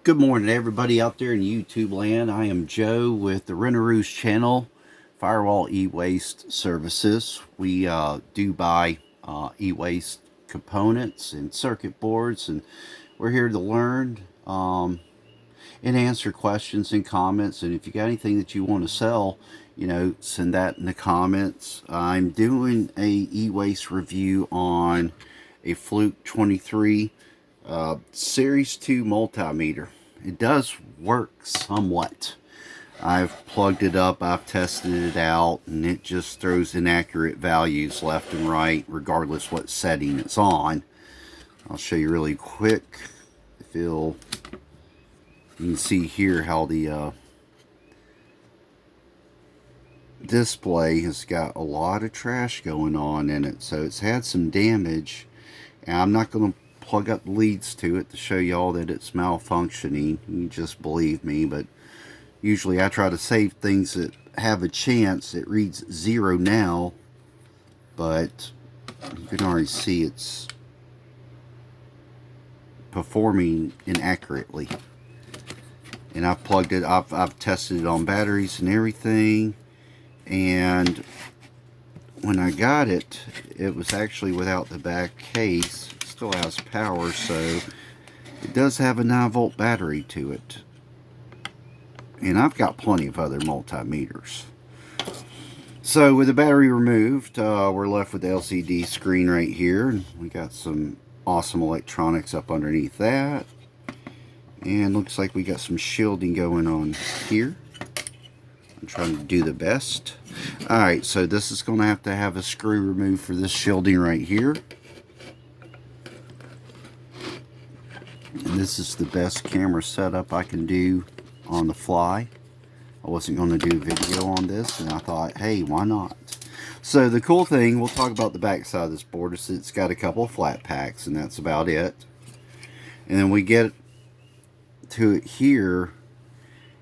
Good morning, everybody out there in YouTube land. I am Joe with the Renaroo's channel, Firewall E-Waste Services. We do buy e-waste components and circuit boards, and we're here to learn and answer questions and comments. And if you got anything that you want to sell, send that in the comments. I'm doing a e-waste review on a Fluke 23 Series 2 multimeter. It does work somewhat. I've plugged it up, I've tested it out, and it just throws inaccurate values left and right, regardless what setting it's on. I'll show you really quick. You can see here how the display has got a lot of trash going on in it, so it's had some damage. And I'm not going to plug up leads to it to show y'all that it's malfunctioning. You just believe me, but usually I try to save things that have a chance. It reads 0 now, but you can already see it's performing inaccurately. And I've plugged it, I've tested it on batteries and everything, and when I got it, it was actually without the back case. It still has power, so it does have a 9-volt battery to it. And I've got plenty of other multimeters. So with the battery removed, we're left with the LCD screen right here. We got some awesome electronics up underneath that. And looks like we got some shielding going on here. I'm trying to do the best. Alright, so this is going to have a screw removed for this shielding right here. And this is the best camera setup I can do on the fly. I wasn't going to do a video on this, and I thought, hey, why not? So the cool thing, we'll talk about the back side of this board, is it's got a couple of flat packs, and that's about it. And then we get to it here,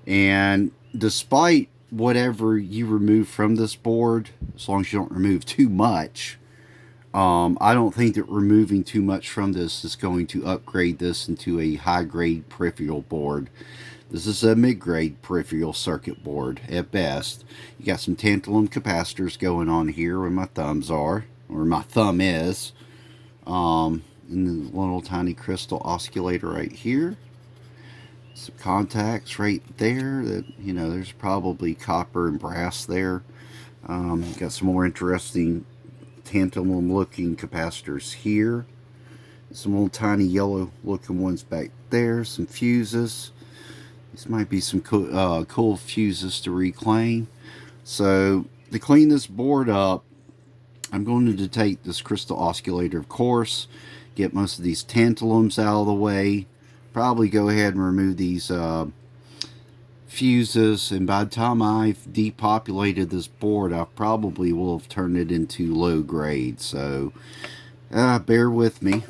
and despite whatever you remove from this board, as long as you don't remove too much, I don't think that removing too much from this is going to upgrade this into a high-grade peripheral board. This is a mid-grade peripheral circuit board at best. You got some tantalum capacitors going on here where my thumbs are, or my thumb is, and the little tiny crystal oscillator right here. Some contacts right there that, there's probably copper and brass there. Got some more interesting tantalum looking capacitors here. Some little tiny yellow looking ones back there. Some fuses. These might be some cool fuses to reclaim. So to clean this board up, I'm going to take this crystal oscillator, of course, get most of these tantalums out of the way. Probably go ahead and remove these fuses, and by the time I've depopulated this board, I probably will have turned it into low grade. So bear with me.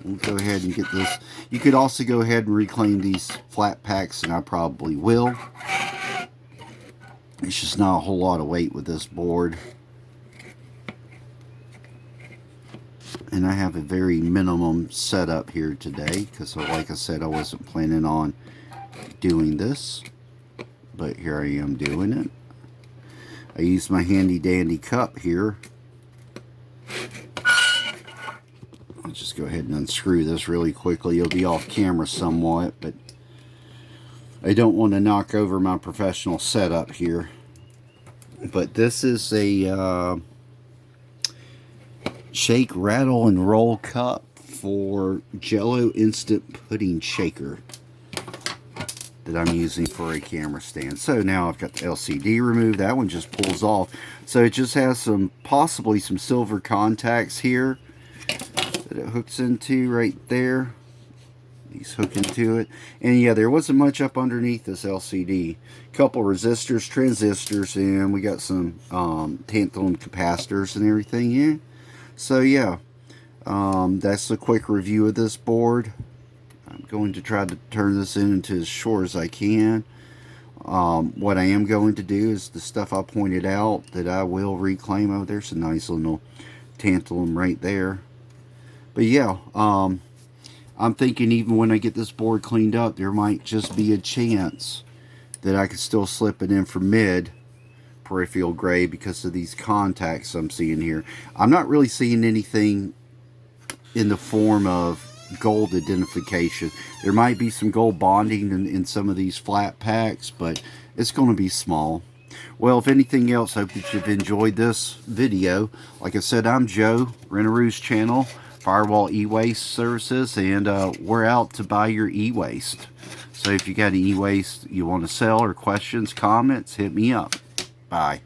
We'll go ahead and get this. You could also go ahead and reclaim these flat packs, and I probably will. It's just not a whole lot of weight with this board. And I have a very minimum setup here today because, like I said, I wasn't planning on doing this, but here I am doing it. I use my handy dandy cup here. I'll just go ahead and unscrew this really quickly. You'll be off camera somewhat, but I don't want to knock over my professional setup here. But this is a shake, rattle, and roll cup for Jello instant pudding shaker that I'm using for a camera stand. So now I've got the LCD removed. That one just pulls off. So it just has possibly some silver contacts here that it hooks into right there. These hook into it. And yeah, there wasn't much up underneath this LCD. Couple resistors, transistors, and we got some tantalum capacitors and everything. Yeah. So yeah, that's a quick review of this board. I'm going to try to turn this into as short as I can. What I am going to do is the stuff I pointed out that I will reclaim. Oh, there's a nice little tantalum right there. But yeah, I'm thinking even when I get this board cleaned up, there might just be a chance that I could still slip it in for mid peripheral gray because of these contacts I'm seeing here. I'm not really seeing anything in the form of gold identification. There might be some gold bonding in some of these flat packs, but it's going to be small. Well, if anything else, I hope that you've enjoyed this video. Like I said, I'm Joe, Renaroo's channel, Firewall E-Waste Services, and we're out to buy your e-waste. So if you got any e-waste you want to sell or questions, comments, hit me up. Bye.